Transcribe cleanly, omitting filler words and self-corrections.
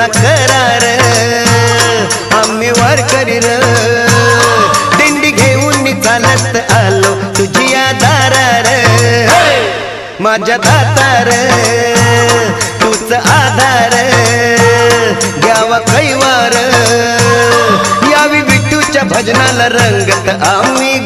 देवाना करार आम्ही वारकरी र दिंडी घेऊन चालत आलो तुझ्या दारार माझ्या दातार तूच आधार द्यावा कैवार यावी विठूच्या भजनाला रंगत आम्ही